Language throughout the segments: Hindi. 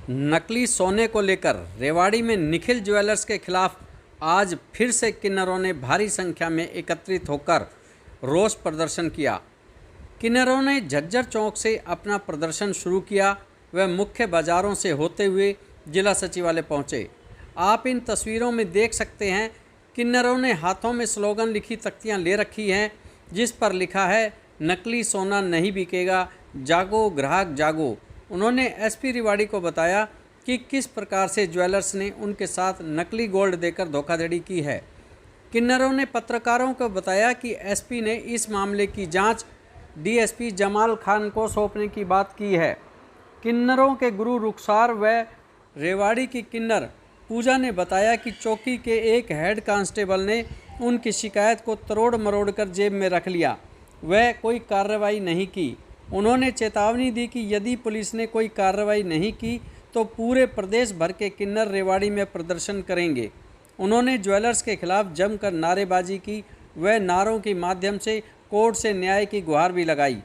नकली सोने को लेकर रेवाड़ी में निखिल ज्वेलर्स के खिलाफ आज फिर से किन्नरों ने भारी संख्या में एकत्रित होकर रोष प्रदर्शन किया। किन्नरों ने झज्जर चौक से अपना प्रदर्शन शुरू किया व मुख्य बाजारों से होते हुए जिला सचिवालय पहुंचे। आप इन तस्वीरों में देख सकते हैं, किन्नरों ने हाथों में स्लोगन लिखी तख्तियां ले रखी हैं, जिस पर लिखा है नकली सोना नहीं बिकेगा, जागो ग्राहक जागो। उन्होंने एसपी रेवाड़ी को बताया कि किस प्रकार से ज्वेलर्स ने उनके साथ नकली गोल्ड देकर धोखाधड़ी की है। किन्नरों ने पत्रकारों को बताया कि एसपी ने इस मामले की जांच डीएसपी जमाल खान को सौंपने की बात की है। किन्नरों के गुरु रुखसार व रेवाड़ी की किन्नर पूजा ने बताया कि चौकी के एक हेड कांस्टेबल ने उनकी शिकायत को तरोड़ मरोड़ कर जेब में रख लिया, वह कोई कार्रवाई नहीं की। उन्होंने चेतावनी दी कि यदि पुलिस ने कोई कार्रवाई नहीं की तो पूरे प्रदेश भर के किन्नर रेवाड़ी में प्रदर्शन करेंगे। उन्होंने ज्वेलर्स के खिलाफ जमकर नारेबाजी की व नारों के माध्यम से कोर्ट से न्याय की गुहार भी लगाई।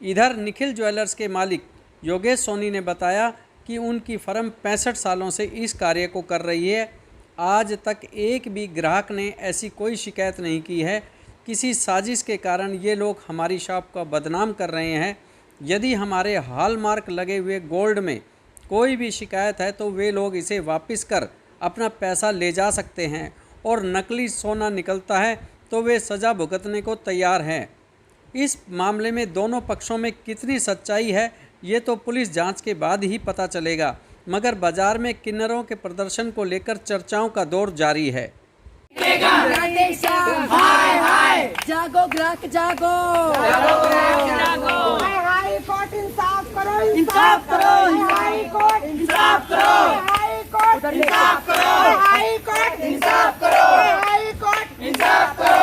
इधर निखिल ज्वेलर्स के मालिक योगेश सोनी ने बताया कि उनकी फर्म 65 सालों से इस कार्य को कर रही है। आज तक एक भी ग्राहक ने ऐसी कोई शिकायत नहीं की है। किसी साजिश के कारण ये लोग हमारी शॉप का बदनाम कर रहे हैं। यदि हमारे हॉलमार्क लगे हुए गोल्ड में कोई भी शिकायत है तो वे लोग इसे वापस कर अपना पैसा ले जा सकते हैं, और नकली सोना निकलता है तो वे सज़ा भुगतने को तैयार हैं। इस मामले में दोनों पक्षों में कितनी सच्चाई है ये तो पुलिस जांच के बाद ही पता चलेगा, मगर बाजार में किन्नरों के प्रदर्शन को लेकर चर्चाओं का दौर जारी है। हाय हाय जागो ग्राहक जागो, जागो ग्राहक जागो। हाई कोर्ट इंसाफ करो, इंसाफ करो। हाई कोर्ट इंसाफ करो, हाई कोर्ट इंसाफ करो। हाई कोर्ट इंसाफ करो, हाई कोर्ट इंसाफ करो।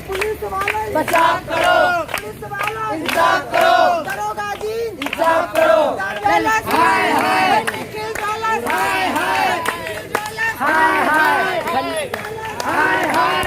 पुलिस वाले बचाव करो, पुलिस वाले इंसाफ करो। दरोगा जी इंसाफ करो। हाय हाय निखिल ज्वेलर्स, हाय हाय हाय हाय हाय हाय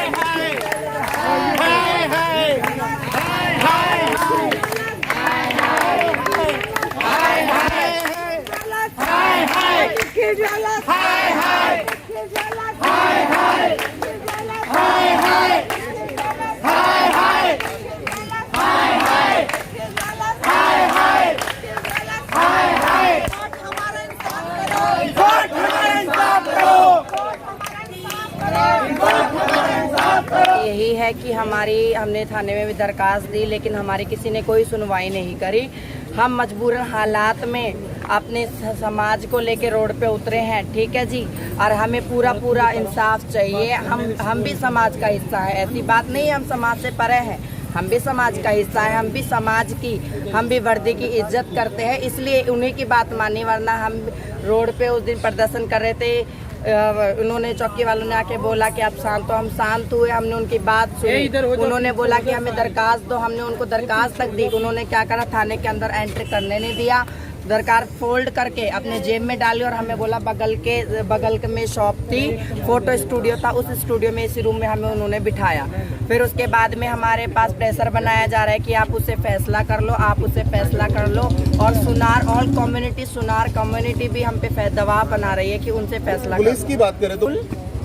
यही है कि हमने थाने में भी दरखास्त दी, लेकिन हमारी किसी ने कोई सुनवाई नहीं करी। हम मजबूरन हालात में अपने समाज को लेके रोड पे उतरे हैं, ठीक है जी, और हमें पूरा इंसाफ चाहिए। हम भी समाज का हिस्सा है, ऐसी बात नहीं है हम समाज से परे हैं, हम भी समाज का हिस्सा है, हम भी समाज की, हम भी वर्दी की इज्जत करते हैं, इसलिए उन्हीं की बात मानी, वरना हम रोड पे उस दिन प्रदर्शन कर रहे थे। उन्होंने चौकी वालों ने आके बोला कि आप शांत हो, हम शांत हुए, हमने उनकी बात सुनी। उन्होंने बोला कि हमें दरखास्त दो, हमने उनको दरखास्त तक दी। उन्होंने क्या करा, थाने के अंदर एंट्री करने नहीं दिया, दरखास्त फोल्ड करके अपने जेब में डाली और हमें बोला बगल में शॉप थी, फोटो स्टूडियो था, उस स्टूडियो में इसी रूम में हमें उन्होंने बिठाया। फिर उसके बाद में हमारे पास प्रेशर बनाया जा रहा है कि आप उससे फैसला कर लो, आप उससे फैसला कर लो, और सुनार कम्युनिटी भी हम पे दबाव बना रही है कि उनसे फैसला। पुलिस की बात करें तो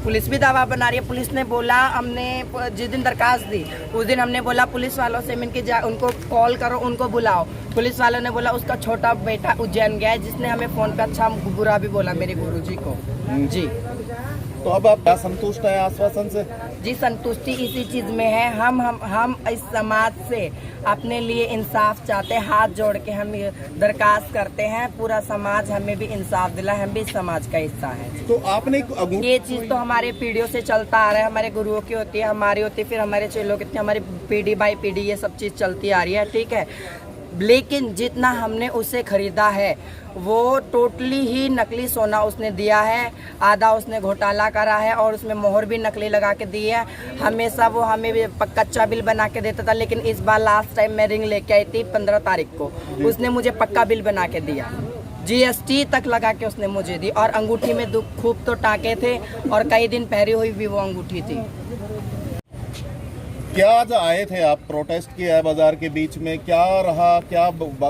पुलिस भी दबाव बना रही है। पुलिस ने बोला, हमने जिस दिन दरखास्त दी उस दिन हमने बोला पुलिस वालों से उनको कॉल करो, उनको बुलाओ। पुलिस वालों ने बोला उसका छोटा बेटा उज्जैन गया है, जिसने हमें फोन पे अच्छा बुरा भी बोला मेरे गुरुजी को जी। तो अब आप क्या संतुष्ट है आश्वासन से? जी, संतुष्टि इसी चीज में है, हम इस समाज से अपने लिए इंसाफ चाहते हैं, हाथ जोड़ के हम दरखास्त करते हैं, पूरा समाज हमें भी इंसाफ दिला, हम भी समाज का हिस्सा है। तो आपने ये चीज तो हमारे पीढ़ियों से चलता आ रहा है, हमारे गुरुओं की होती है, हमारी होती है, फिर हमारे चेलों की, हमारी पीढ़ी बाई पीढ़ी ये सब चीज चलती आ रही है, ठीक है। लेकिन जितना हमने उसे खरीदा है वो टोटली ही नकली सोना उसने दिया है, आधा उसने घोटाला करा है और उसमें मोहर भी नकली लगा के दी है। हमेशा वो हमें कच्चा बिल बना के देता था, लेकिन इस बार लास्ट टाइम मैं रिंग लेके आई थी 15 तारीख को, उसने मुझे पक्का बिल बना के दिया, जीएसटी तक लगा के उसने मुझे दी, और अंगूठी में खूब तो टाँके थे और कई दिन पहरी हुई भी वो अंगूठी थी। क्या आज आए थे आप, प्रोटेस्ट किया है बाजार के बीच में, क्या रहा, क्या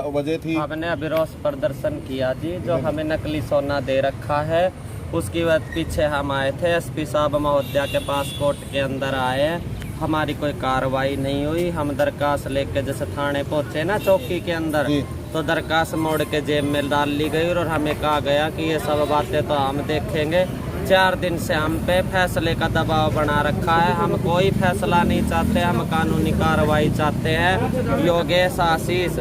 वजह थी? हमने विरोध प्रदर्शन किया जी, जो हमें नकली सोना दे रखा है उसकी वजह पीछे हम आए थे। एसपी साहब महोदया के पास कोर्ट के अंदर आए हैं, हमारी कोई कार्रवाई नहीं हुई। हम दरखास्त लेके जैसे थाने पहुंचे ना चौकी के अंदर, तो दरखास्त मोड़ के जेब में डाल ली गई और हमें कहा गया कि ये सब बातें तो हम देखेंगे। 4 दिन से हम पे फैसले का दबाव बना रखा है। हम कोई फैसला नहीं चाहते, हम कानूनी कार्रवाई चाहते हैं। योगेश आशीष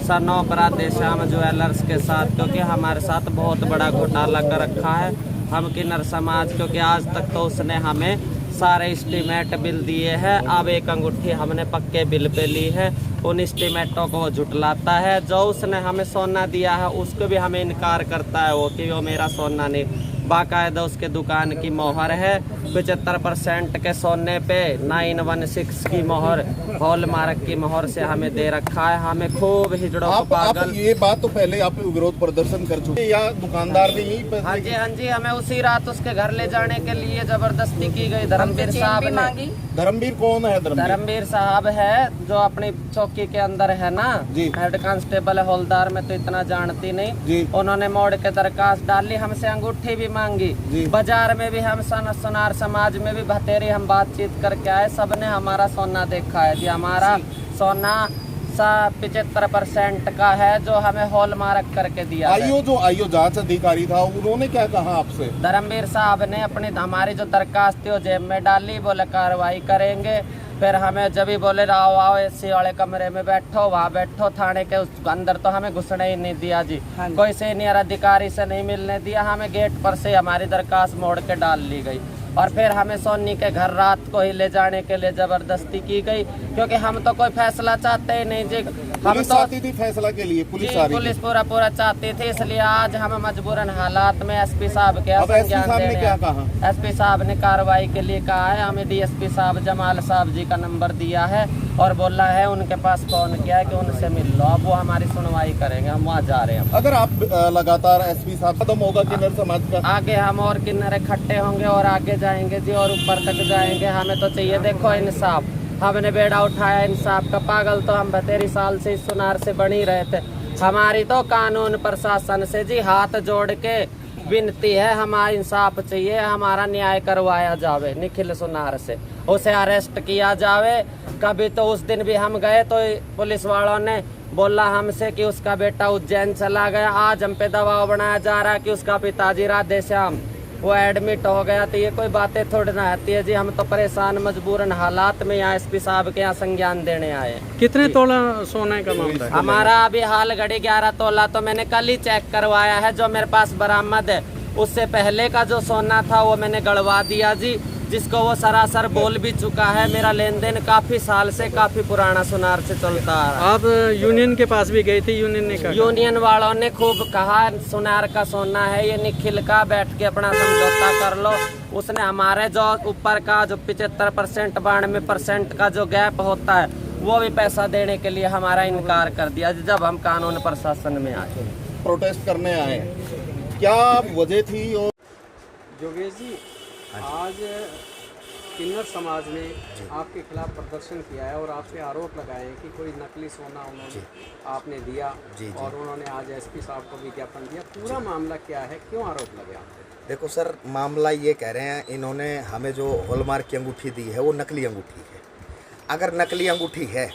सन ऑफ राधेश्याम ज्वेलर्स के साथ, क्योंकि हमारे साथ बहुत बड़ा घोटाला कर रखा है। हम किन्नर समाज, क्योंकि आज तक तो उसने हमें सारे एस्टीमेट बिल दिए हैं। अब एक अंगूठी हमने पक्के बिल पे ली है, उन एस्टीमेटों को वो झुटलाता है। जो उसने हमें सोना दिया है उसको भी हमें इनकार करता है वो कि वो मेरा सोना नहीं। बाकायदा उसके दुकान की मोहर है, 75% के सोने पे 916 की मोहर, हॉलमार्क की मोहर से हमें दे रखा है। हमें खूब हिजड़ों को पागल। ये बात तो पहले आप विरोध प्रदर्शन कर चुके या दुकानदार ने ही? हाँ जी, हमें उसी रात उसके घर ले जाने के लिए जबरदस्ती की गई। धर्मवीर साहब ने, धर्मवीर कौन है? धर्मवीर साहब है जो अपनी चौकी के अंदर है ना, हेड कांस्टेबल हौलदार में तो इतना जानती नहीं। उन्होंने मोड़ के दरखास्त डाली, हमसे अंगूठी भी मांगी। बाजार में भी हम सोनार समाज में भी बतेरी हम बातचीत करके आए, सबने हमारा सोना देखा है जी। हमारा सोना 75% का है जो हमें हॉलमार्क करके दिया। आईओ जांच अधिकारी था, उन्होंने क्या कहा आपसे? धर्मवीर साहब ने अपनी हमारी जो दरखास्त थी वो जेब में डाली, बोले कार्रवाई करेंगे। फिर हमें जब भी बोले आओ एसी वाले कमरे में बैठो, वहाँ बैठो। थाने के उस अंदर तो हमें घुसने ही नहीं दिया जी। कोई सीनियर अधिकारी से नहीं मिलने दिया, हमें गेट पर से हमारी दरखास्त मोड़ के डाल ली गई। और फिर हमें सोनी के घर रात को ही ले जाने के लिए जबरदस्ती की गई, क्योंकि हम तो कोई फैसला चाहते ही नहीं जी। हम तो चाहती थी फैसला के लिए, पुलिस पूरा चाहती थी, इसलिए आज हम मजबूरन हालात में एसपी साहब के एसपी साहब ने कार्रवाई के लिए कहा है। हमें डीएसपी साहब जमाल साहब जी का नंबर दिया है और बोला है उनके पास फोन किया है कि उनसे मिल लो। अब वो हमारी सुनवाई करेंगे, हम वहाँ जा रहे हैं। अगर आप लगातार एसपी साहब खत्म होगा किन्नर समाज का, आगे हम और किन्नर इकट्ठे होंगे और आगे जाएंगे जी, और ऊपर तक जाएंगे। हमें तो चाहिए देखो इंसाफ, हमने बेड़ा उठाया इंसाफ का। पागल तो हम 32 साल से इस सुनार से बनी रहे थे। हमारी तो कानून प्रशासन से जी हाथ जोड़ के विनती है, हमारा इंसाफ चाहिए, हमारा न्याय करवाया जावे। निखिल सुनार से उसे अरेस्ट किया जावे। कभी तो उस दिन भी हम गए तो पुलिस वालों ने बोला हमसे कि उसका बेटा उज्जैन चला गया। आज हम पे दबाव बनाया जा रहा है कि उसका पिताजी राधेश्याम वो एडमिट हो गया। तो ये कोई बातें थोड़ी ना आती है जी। हम तो परेशान मजबूरन हालात में यहाँ एसपी साहब के यहाँ संज्ञान देने आए। कितने तोला सोने का मामला है? हमारा अभी हाल घड़ी 11 तोला तो मैंने कल ही चेक करवाया है, जो मेरे पास बरामद है। उससे पहले का जो सोना था वो मैंने गड़वा दिया जी, जिसको वो सरासर बोल भी चुका है। मेरा लेन देन काफी साल से, काफी पुराना सुनार से चलता आ रहा है। आप यूनियन के पास भी गए थे, यूनियन ने कहा? यूनियन वालों ने खूब कहा सुनार का सोना है ये, निखिल का, बैठ के अपना समझौता कर लो। उसने हमारे जो ऊपर का जो 75% 92% का जो गैप होता है वो भी पैसा देने के लिए हमारा इनकार कर दिया जब हम कानून प्रशासन में आए। प्रोटेस्ट करने आए, क्या वजह थी? और योगेश जी, आज किन्नर समाज ने आपके खिलाफ प्रदर्शन किया है और आपसे आरोप लगाए हैं कि कोई नकली सोना उन्होंने आपने दिया और उन्होंने आज एसपी साहब को विज्ञापन दिया। पूरा मामला क्या है, क्यों आरोप लगे आप? देखो सर, मामला ये कह रहे हैं इन्होंने हमें जो हॉलमार्क की अंगूठी दी है वो नकली अंगूठी है। अगर नकली अंगूठी है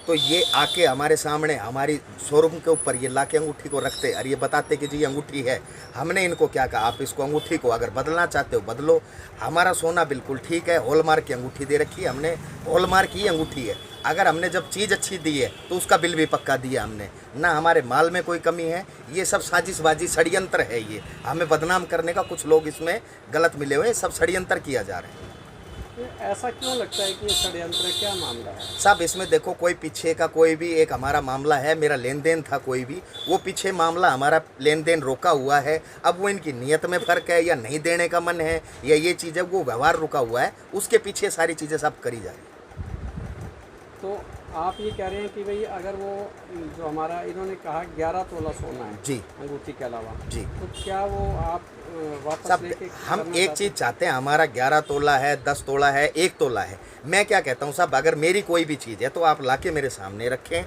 तो ये आके हमारे सामने हमारी शोरूम के ऊपर ये लाके अंगूठी को रखते और ये बताते कि जी ये अंगूठी है। हमने इनको क्या कहा, आप इसको अंगूठी को अगर बदलना चाहते हो बदलो, हमारा सोना बिल्कुल ठीक है। हॉलमार्क की अंगूठी दे रखी है हमने, हॉलमार्क की अंगूठी है। अगर हमने जब चीज़ अच्छी दी है तो उसका बिल भी पक्का दिया हमने, ना हमारे माल में कोई कमी है। ये सब साजिशबाजी षड्यंत्र है, ये हमें बदनाम करने का कुछ लोग इसमें गलत मिले हुए, सब षड्यंत्र किया जा रहा है। ऐसा क्यों लगता है कि ये षड्यंत्र, क्या मामला है साहब? इसमें देखो, कोई पीछे का कोई भी एक हमारा मामला है, मेरा लेन देन था कोई भी, वो पीछे मामला हमारा लेन देन रोका हुआ है। अब वो इनकी नीयत में फ़र्क है या नहीं देने का मन है या ये चीज़ है, वो व्यवहार रुका हुआ है, उसके पीछे सारी चीज़ें सब करी जा रही है। तो आप ये कह रहे हैं कि भाई अगर वो जो हमारा इन्होंने कहा 11 तोला सोना है जी अंगूठी के अलावा, जी तो क्या वो आप वापस सब लेके हम करना एक चाहते चीज़ चाहते हैं, हमारा 11 तोला है, 10 तोला है, 1 तोला है। मैं क्या कहता हूँ साहब, अगर मेरी कोई भी चीज़ है तो आप लाके मेरे सामने रखें।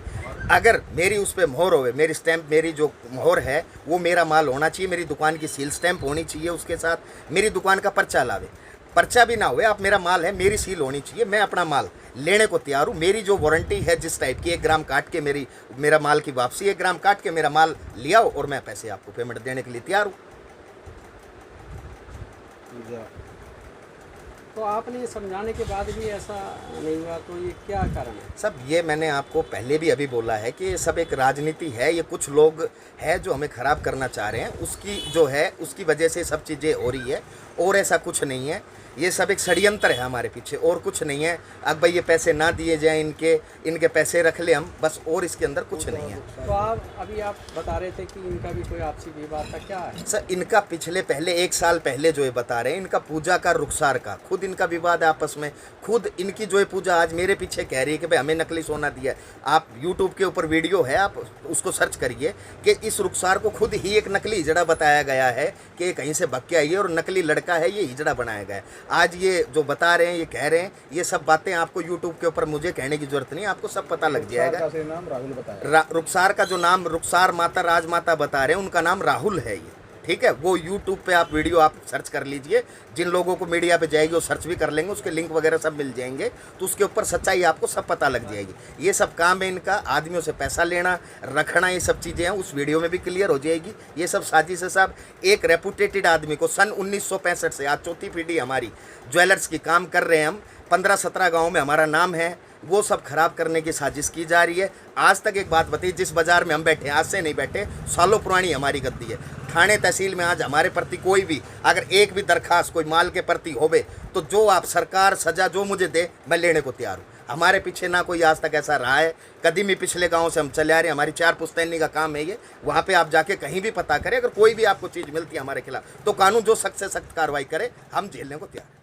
अगर मेरी उस पर मोहर होवे, मेरी स्टैंप, मेरी जो मोहर है वो मेरा माल होना चाहिए, मेरी दुकान की सील स्टैंप होनी चाहिए, उसके साथ मेरी दुकान का पर्चा लावे। पर्चा भी ना हुए, आप मेरा माल है, मेरी सील होनी चाहिए, मैं अपना माल लेने को तैयार हूँ। मेरी जो वारंटी है जिस टाइप की, 1 ग्राम काट के मेरा माल की वापसी, 1 ग्राम काट के मेरा माल लिया हो और मैं पैसे आपको पेमेंट देने के लिए तैयार हूँ। तो आपने ये समझाने के बाद भी ऐसा नहीं हुआ, तो ये क्या कारण है? सब ये मैंने आपको पहले भी अभी बोला है कि ये सब एक राजनीति है, ये कुछ लोग है जो हमें ख़राब करना चाह रहे हैं, उसकी जो है उसकी वजह से सब चीज़ें हो रही है, और ऐसा कुछ नहीं है। ये सब एक षड्यंत्र है हमारे पीछे, और कुछ नहीं है। अब भाई ये पैसे ना दिए जाएं, इनके पैसे रख ले हम बस, और इसके अंदर कुछ नहीं है। तो आप बता रहे थे कि इनका भी कोई आपसी विवाद था, क्या है? सर इनका पहले 1 साल पहले जो ये बता रहे हैं, इनका पूजा का रुखसार का खुद इनका विवाद है आपस में। खुद इनकी जो है पूजा आज मेरे पीछे कह रही है कि भाई हमें नकली सोना दिया है। आप यूट्यूब के ऊपर वीडियो है, आप उसको सर्च करिए कि इस रुखसार को खुद ही एक नकली हिजड़ा बताया गया है कि कहीं से भग के आई है और नकली लड़का है, ये हिजड़ा बनाया गया है। आज ये जो बता रहे हैं, ये कह रहे हैं, ये सब बातें आपको यूट्यूब के ऊपर मुझे कहने की जरूरत नहीं, आपको सब पता लग जाएगा। रुखसार का जो नाम रुखसार माता राजमाता बता रहे हैं, उनका नाम राहुल है ये, ठीक है। वो यूट्यूब पे आप वीडियो आप सर्च कर लीजिए, जिन लोगों को मीडिया पे जाएगी वो सर्च भी कर लेंगे, उसके लिंक वगैरह सब मिल जाएंगे, तो उसके ऊपर सच्चाई आपको सब पता लग जाएगी। ये सब काम है इनका, आदमियों से पैसा लेना रखना, ये सब चीज़ें हैं, उस वीडियो में भी क्लियर हो जाएगी। ये सब साजिश है साहब। एक रेपुटेटेड आदमी को सन 1965 से आज चौथी पीढ़ी हमारी ज्वेलर्स की काम कर रहे हैं हम, 15-17 गाँव में हमारा नाम है, वो सब खराब करने की साजिश की जा रही है। आज तक एक बात बताइए, जिस बाजार में हम बैठे हैं, आज से नहीं बैठे, सालों पुरानी हमारी गद्दी है। थाने तहसील में आज हमारे प्रति कोई भी अगर एक भी दरखास्त कोई माल के प्रति होवे, तो जो आप सरकार सजा जो मुझे दे, मैं लेने को तैयार हूँ। हमारे पीछे ना कोई आज तक ऐसा रहा है, कदीमी पिछले गाँव से हम चले आ रहे हैं, हमारी 4 पुश्तैनी का काम है ये। वहाँ पे आप जाके कहीं भी पता करें, अगर कोई भी आपको चीज़ मिलती है हमारे खिलाफ, तो कानून जो सख्त से सख्त कार्रवाई करे, हम झेलने को तैयार हैं।